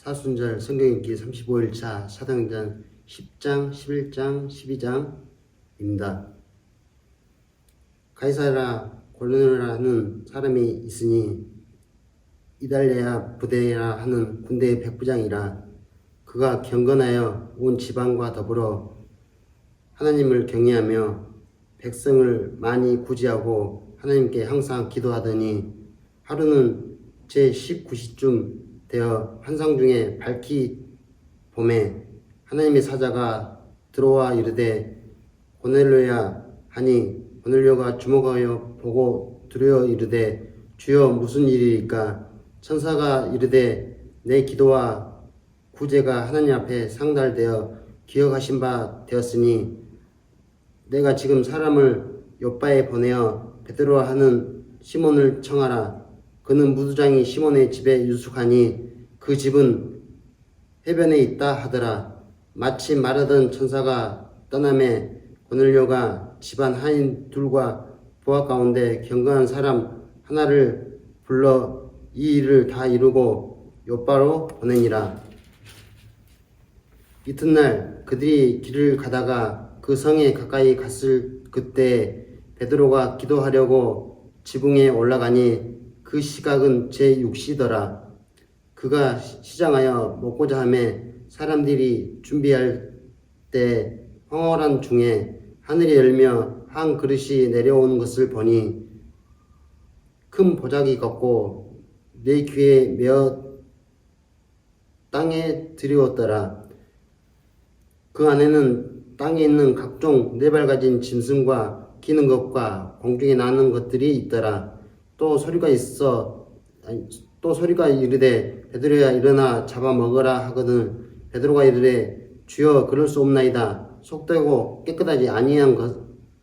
사순절 성경읽기 35일차 사도행전 10장, 11장, 12장입니다. 가이사랴 골로냐라는 사람이 있으니 이달랴 부대라 하는 군대의 백부장이라. 그가 경건하여 온 지방과 더불어 하나님을 경외하며 백성을 많이 구제하고 하나님께 항상 기도하더니 하루는 제19시쯤 되어 환상 중에 밝기 봄에 하나님의 사자가 들어와 이르되 고넬료야 하니 고넬료가 주목하여 보고 두려워 이르되 주여 무슨 일이리까? 천사가 이르되 내 기도와 구제가 하나님 앞에 상달되어 기억하신 바 되었으니 내가 지금 사람을 요바에 보내어 베드로 하는 시몬을 청하라. 그는 무두장이 시몬의 집에 유숙하니 그 집은 해변에 있다 하더라. 마침 말하던 천사가 떠남에 고넬료가 집안 하인 둘과 부하 가운데 경건한 사람 하나를 불러 이 일을 다 이루고 요바로 보내니라. 이튿날 그들이 길을 가다가 그 성에 가까이 갔을 그때 베드로가 기도하려고 지붕에 올라가니 그 시각은 제6시더라. 그가 시장하여 먹고자 하매 사람들이 준비할 때 황홀한 중에 하늘이 열며 한 그릇이 내려오는 것을 보니 큰 보자기 같고 내 귀에 메어 땅에 들이었더라. 그 안에는 땅에 있는 각종 네발 가진 짐승과 기는 것과 공중에 나는 것들이 있더라. 또 소리가 이르되 베드로야 일어나 잡아먹으라 하거든 베드로가 이르되 주여 그럴 수 없나이다. 속되고 깨끗하지 아니한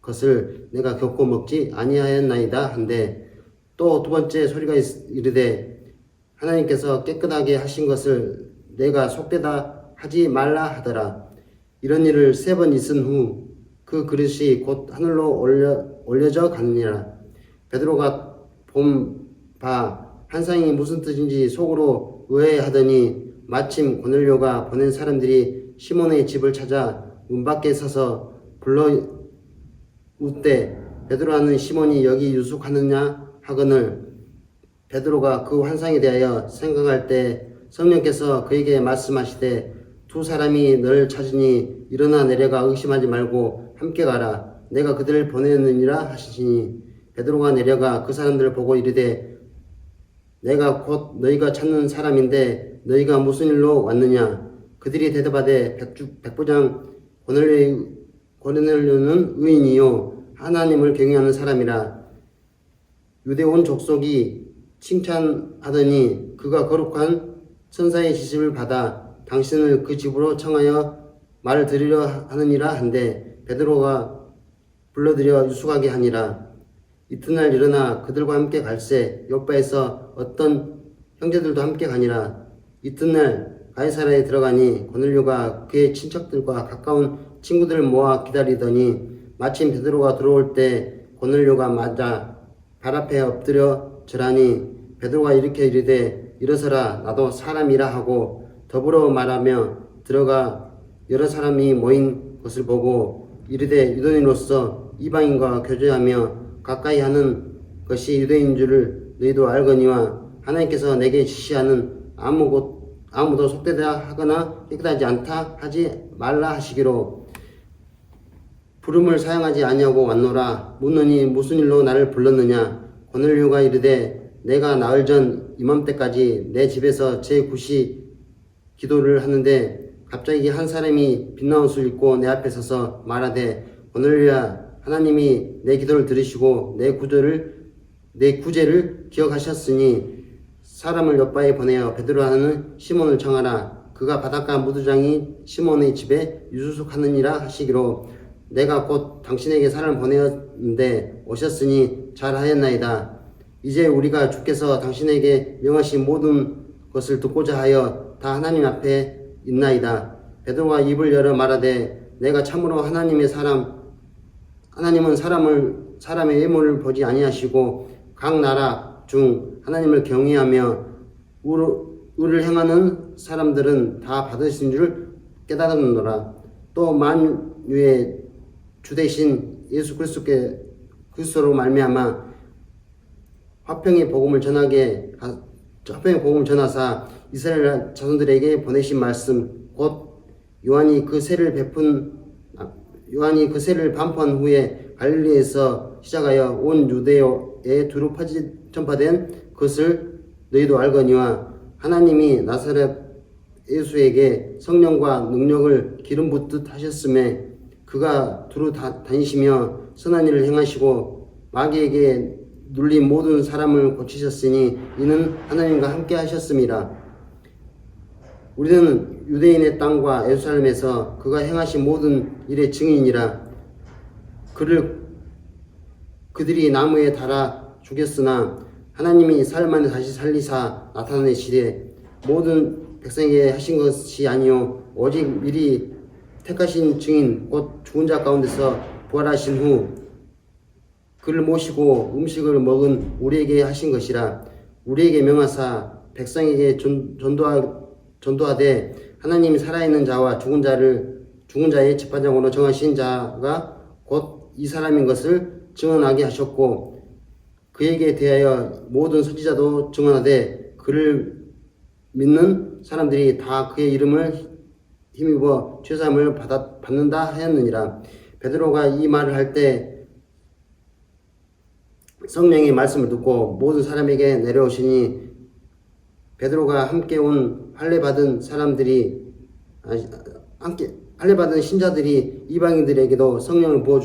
것을 내가 겪고 먹지 아니하였나이다 한데 또 두 번째 소리가 이르되 하나님께서 깨끗하게 하신 것을 내가 속되다 하지 말라 하더라. 이런 일을 3번 있은 후 그 그릇이 곧 하늘로 올려져 가느니라. 베드로가 본 바 환상이 무슨 뜻인지 속으로 의아해하더니 마침 고넬료가 보낸 사람들이 시몬의 집을 찾아 문 밖에 서서 불러 웃되 베드로라는 시몬이 여기 유숙하느냐 하거늘 베드로가 그 환상에 대하여 생각할 때 성령께서 그에게 말씀하시되 두 사람이 너를 찾으니 일어나 내려가 의심하지 말고 함께 가라. 내가 그들을 보내느니라 하시니 베드로가 내려가 그 사람들을 보고 이르되 내가 곧 너희가 찾는 사람인데 너희가 무슨 일로 왔느냐? 그들이 대답하되 백부장 고넬료는 의인이요 하나님을 경외하는 사람이라. 유대 온 족속이 칭찬하더니 그가 거룩한 천사의 지시를 받아 당신을 그 집으로 청하여 말을 들으려 하느니라 한데 베드로가 불러들여 유숙하게 하니라. 이튿날 일어나 그들과 함께 갈새 요바에서 어떤 형제들도 함께 가니라. 이튿날 가이사랴에 들어가니 고넬료가 그의 친척들과 가까운 친구들을 모아 기다리더니 마침 베드로가 들어올 때 고넬료가 맞아 발 앞에 엎드려 절하니 베드로가 일으켜 이르되 일어서라 나도 사람이라 하고 더불어 말하며 들어가 여러 사람이 모인 것을 보고 이르되 유대인으로서 이방인과 교제하며 가까이 하는 것이 유대인 줄을 너희도 알거니와 하나님께서 내게 지시하는 아무도 속되다 하거나 깨끗하지 않다 하지 말라 하시기로 부름을 사용하지 아니하고 왔노라. 묻느니 무슨 일로 나를 불렀느냐? 고넬료가 이르되 내가 나흘 전 이맘때까지 내 집에서 제9시 기도를 하는데 갑자기 한 사람이 빛나는 옷을 입고 내 앞에 서서 말하되 고넬료야 하나님이 내 기도를 들으시고 내 구제를 기억하셨으니 사람을 요바에 보내어 베드로라는 시몬을 청하라. 그가 바닷가 무두장이 시몬의 집에 유숙하느니라 하시기로 내가 곧 당신에게 사람을 보내었는데 오셨으니 잘하였나이다. 이제 우리가 주께서 당신에게 명하신 모든 것을 듣고자 하여 다 하나님 앞에 있나이다. 베드로가 입을 열어 말하되 내가 참으로 하나님은 사람의 외모를 보지 아니하시고 각 나라 중 하나님을 경외하며 의를 행하는 사람들은 다 받으신 줄 깨달았노라. 또 만유의 주 대신 예수 그리스도로 말미암아 화평의 복음을 전하사 이스라엘 자손들에게 보내신 말씀 곧 요한이 그 세를 반포한 후에 갈릴리에서 시작하여 온 유대에 두루 전파된 것을 너희도 알거니와 하나님이 나사렛 예수에게 성령과 능력을 기름 붓듯 하셨음에 그가 두루 다니시며 선한 일을 행하시고 마귀에게 눌린 모든 사람을 고치셨으니 이는 하나님과 함께 하셨음이라. 우리는 유대인의 땅과 예루살렘에서 그가 행하신 모든 일의 증인이라. 그들이 나무에 달아 죽였으나 하나님이 사흘 만에 다시 살리사 나타내시되 모든 백성에게 하신 것이 아니요 오직 미리 택하신 증인 곧 죽은 자 가운데서 부활하신 후 그를 모시고 음식을 먹은 우리에게 하신 것이라. 우리에게 명하사 백성에게 전도하되 하나님이 살아있는 자와 죽은 자의 재판장으로 정하신 자가 곧 이 사람인 것을 증언하게 하셨고 그에게 대하여 모든 선지자도 증언하되 그를 믿는 사람들이 다 그의 이름을 힘입어 죄사함을 받는다 하였느니라. 베드로가 이 말을 할 때 성령의 말씀을 듣고 모든 사람에게 내려오시니 베드로가 함께 온 할례받은 신자들이 이방인들에게도 성령을 부어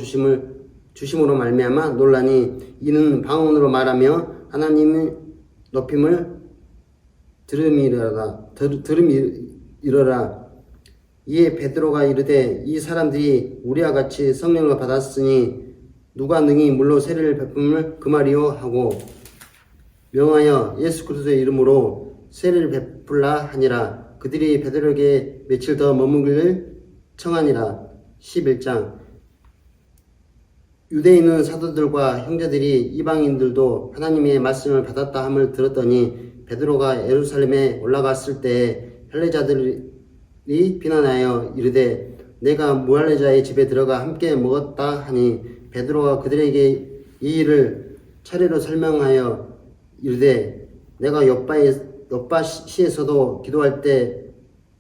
주심으로 말미암아 놀라니 이는 방언으로 말하며 하나님의 높임을 들음이러라. 이에 베드로가 이르되 이 사람들이 우리와 같이 성령을 받았으니 누가 능히 물로 세례를 베품을 금하리요 하고 명하여 예수 그리스도의 이름으로 세례를 베풀라 하니라. 그들이 베드로에게 며칠 더 머무기를 청하니라. 11장. 유대인은 사도들과 형제들이 이방인들도 하나님의 말씀을 받았다 함을 들었더니 베드로가 예루살렘에 올라갔을 때 헬레자들이 비난하여 이르되 내가 무할례자의 집에 들어가 함께 먹었다 하니 베드로가 그들에게 이 일을 차례로 설명하여 이르되 내가 욥바시에서도 기도할 때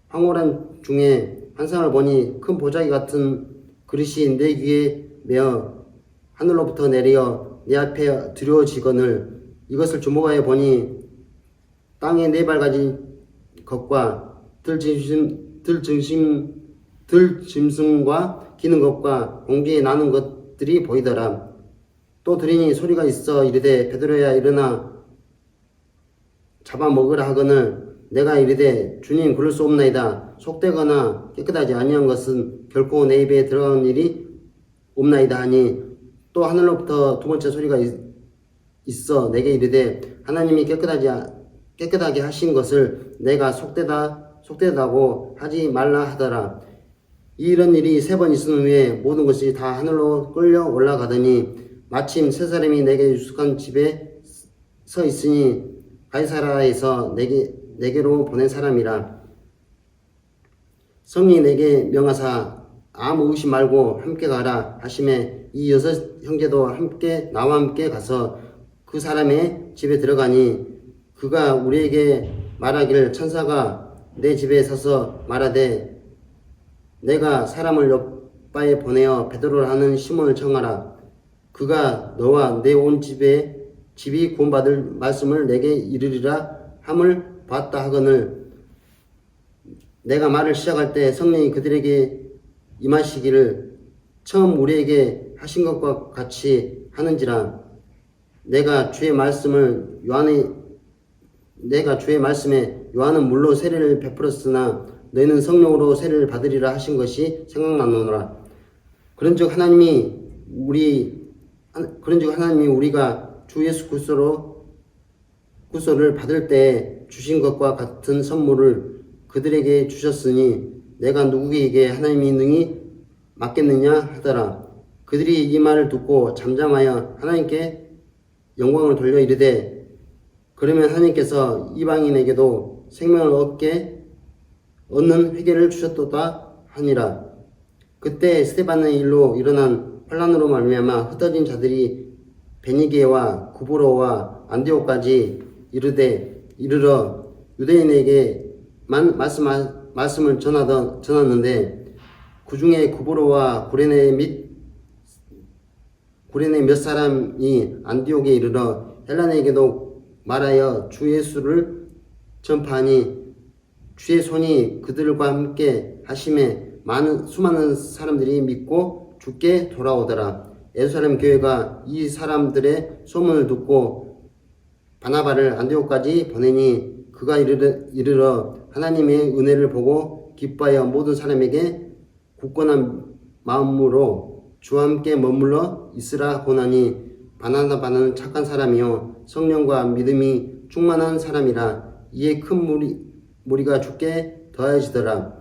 황홀한 중에 환상을 보니 큰 보자기 같은 그릇이 내 귀에 메어 하늘로부터 내려 내 앞에 두려워지거늘 이것을 주목하여 보니 땅에 네 발가지 것과 들짐승과 기는 것과 공중에 나는 것들이 보이더라. 또 들으니 소리가 있어 이르되 베드로야 일어나 잡아먹으라 하거늘 내가 이르되 주님 그럴 수 없나이다. 속되거나 깨끗하지 아니한 것은 결코 내 입에 들어가는 일이 없나이다 하니 또 하늘로부터 두 번째 소리가 있어 내게 이르되 하나님이 깨끗하게 하신 것을 내가 속되다고 하지 말라 하더라. 이런 일이 3번 있은 후에 모든 것이 다 하늘로 끌려 올라가더니 마침 세 사람이 내게 유숙한 집에 서 있으니 가이사라에서 내게로 보낸 사람이라. 성령이 내게 명하사 아무 의심 말고 함께 가라 하심에 이 6 형제도 나와 함께 가서 그 사람의 집에 들어가니 그가 우리에게 말하기를 천사가 내 집에 서서 말하되 내가 사람을 욥바에 보내어 베드로라 하는 시몬을 청하라. 그가 너와 내 온 집이 구원받을 말씀을 내게 이르리라 함을 봤다 하거늘 내가 말을 시작할 때 성령이 그들에게 임하시기를 처음 우리에게 하신 것과 같이 하는지라. 내가 주의 말씀에 요한은 물로 세례를 베풀었으나 너희는 성령으로 세례를 받으리라 하신 것이 생각나노라. 그런즉 하나님이 우리가 주 예수 그리스도를 받을 때 주신 것과 같은 선물을 그들에게 주셨으니 내가 누구에게 하나님이 능히 맡겠느냐 하더라. 그들이 이 말을 듣고 잠잠하여 하나님께 영광을 돌려 이르되 그러면 하나님께서 이방인에게도 생명을 얻는 회개를 주셨도다 하니라. 그때 스데반의 일로 일어난 환란으로 말미암아 흩어진 자들이 베니게와 구브로와 안디옥까지 이르러 유대인에게만 말씀을 전하는데 그 중에 구브로와 구레네 몇 사람이 안디옥에 이르러 헬라에게도 말하여 주 예수를 전파하니 주의 손이 그들과 함께 하심에 수많은 사람들이 믿고 주께 돌아오더라. 예루살렘 교회가 이 사람들의 소문을 듣고 바나바를 안디옥까지 보내니 그가 이르러 하나님의 은혜를 보고 기뻐하여 모든 사람에게 굳건한 마음으로 주와 함께 머물러 있으라 고나니 바나바는 착한 사람이요 성령과 믿음이 충만한 사람이라. 이에 큰 무리가 주께 더해지더라.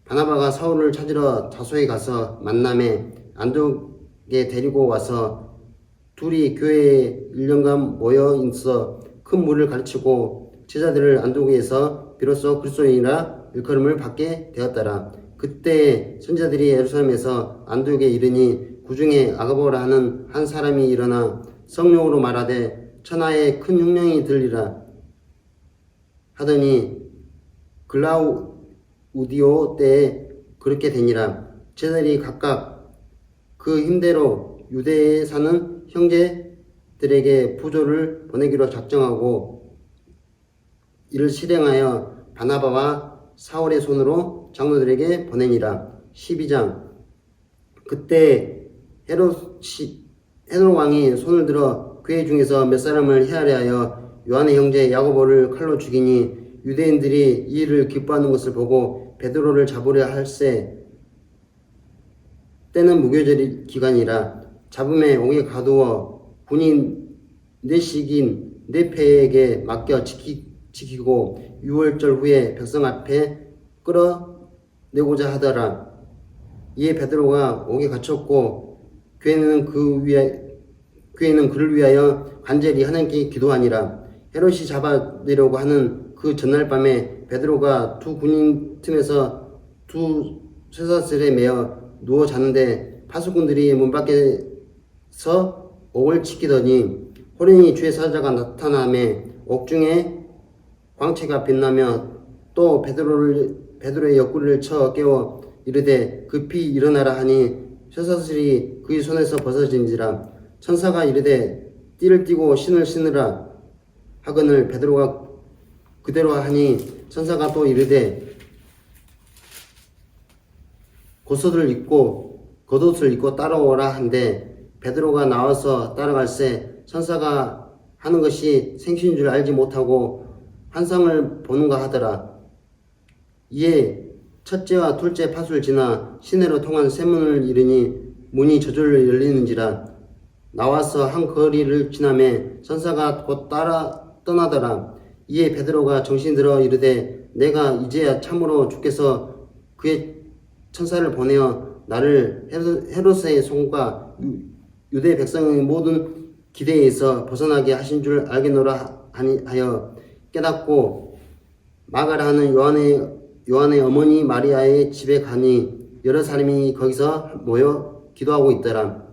바나바가 사울을 찾으러 다소에 가서 만남에 안디옥에 데리고 와서 둘이 교회에 1년간 모여 있어 큰 무리를 가르치고 제자들을 안디옥에서 비로소 그리스도인이라 일컬음을 받게 되었더라. 그때 선지자들이 예루살렘에서 안디옥에 이르니 그 중에 아가보라 하는 한 사람이 일어나 성령으로 말하되 천하에 큰 흉령이 들리라 하더니 글라우디오 때에 그렇게 되니라. 제자들이 각각 그 힘대로 유대에 사는 형제들에게 부조를 보내기로 작정하고 이를 실행하여 바나바와 사울의 손으로 장로들에게 보내니라. 12장. 그때 헤롯 왕이 손을 들어 교회 중에서 몇 사람을 헤아려 하여 요한의 형제 야고보를 칼로 죽이니 유대인들이 이 일을 기뻐하는 것을 보고 베드로를 잡으려 할세 때는 무교절 기간이라. 잡음에 옥에 가두어 군인 내식인 내패에게 맡겨 지키고 6월절 후에 백성 앞에 끌어내고자 하더라. 이에 베드로가 옥에 갇혔고 교회는 그를 위하여 간절히 하나님께 기도하니라. 헤롯이 잡아내려고 하는 그 전날 밤에 베드로가 두 군인 틈에서 두 쇠사슬에 매어 누워 자는데 파수꾼들이 문 밖에서 옥을 지키더니 호련히 주의 사자가 나타나매 옥중에 광채가 빛나며 또 베드로의 옆구리를 쳐 깨워 이르되 급히 일어나라 하니 쇠사슬이 그의 손에서 벗어진지라. 천사가 이르되 띠를 띠고 신을 신으라 하거늘 베드로가 그대로 하니 천사가 또 이르되 겉옷을 입고 따라오라 한데 베드로가 나와서 따라갈새 천사가 하는 것이 생신인 줄 알지 못하고 환상을 보는가 하더라. 이에 첫째와 둘째 팥을 지나 시내로 통한 쇠문을 이르니 문이 저절로 열리는지라. 나와서 한 거리를 지나매 천사가 곧 따라 떠나더라. 이에 베드로가 정신이 들어 이르되 내가 이제야 참으로 주께서 그의 천사를 보내어 나를 헤롯의 손과 유대 백성의 모든 기대에서 벗어나게 하신 줄 알겠노라 하여 깨닫고 마가라 하는 요한의 어머니 마리아의 집에 가니 여러 사람이 거기서 모여 기도하고 있더라.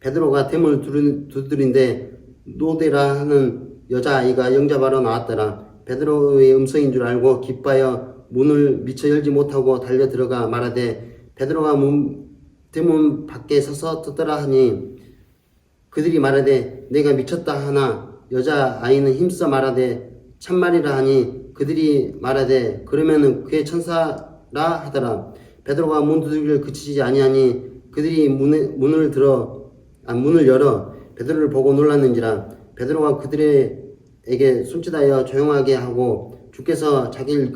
베드로가 대문을 두드린데 노데라 하는 여자아이가 영접하러 나왔더라. 베드로의 음성인 줄 알고 기뻐하여 문을 미처 열지 못하고 달려 들어가 말하되 베드로가 대문 밖에 서서 듣더라 하니 그들이 말하되 내가 미쳤다 하나 여자아이는 힘써 말하되 참말이라 하니 그들이 말하되 그러면은 그의 천사라 하더라. 베드로가 문 두드리기를 그치지 아니하니 그들이 문을 열어 베드로를 보고 놀랐는지라. 베드로가 그들에게 손짓하여 조용하게 하고 주께서 자기를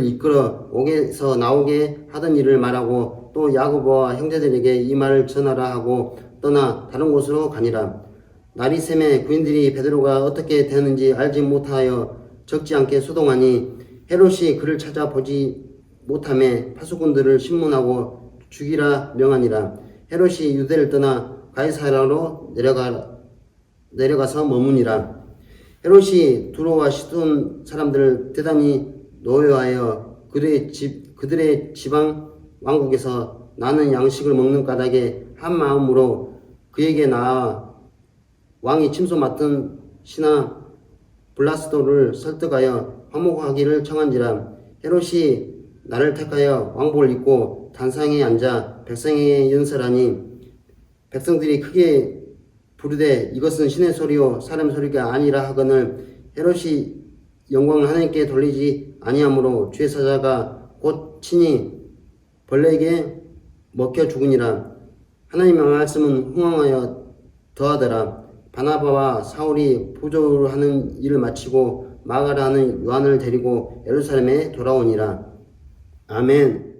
이끌어 옥에서 나오게 하던 일을 말하고 또 야고보와 형제들에게 이 말을 전하라 하고 떠나 다른 곳으로 가니라. 날이 새매 구인들이 베드로가 어떻게 되었는지 알지 못하여 적지 않게 소동하니 헤롯이 그를 찾아보지 못하매 파수꾼들을 신문하고 죽이라 명하니라. 헤롯이 유대를 떠나 가이사라로 내려가서 머무니라. 헤롯이 두로와 시돈 사람들을 대단히 노여하여 그들의 지방 왕국에서 나는 양식을 먹는 까닭에 한 마음으로 그에게 나아 왕이 침소 맡은 신하 블라스도를 설득하여 화목하기를 청한지라. 헤롯이 나를 택하여 왕복을 입고 단상에 앉아 백성에게 연설하니 백성들이 크게 부르되 이것은 신의 소리요 사람 소리가 아니라 하거늘 헤롯이 영광을 하나님께 돌리지 아니하므로 주의 사자가 곧 친히 벌레에게 먹혀 죽으니라. 하나님의 말씀은 흥황하여 더하더라. 바나바와 사울이 부조를 하는 일을 마치고 마가라 하는 요한을 데리고 예루살렘에 돌아오니라. 아멘.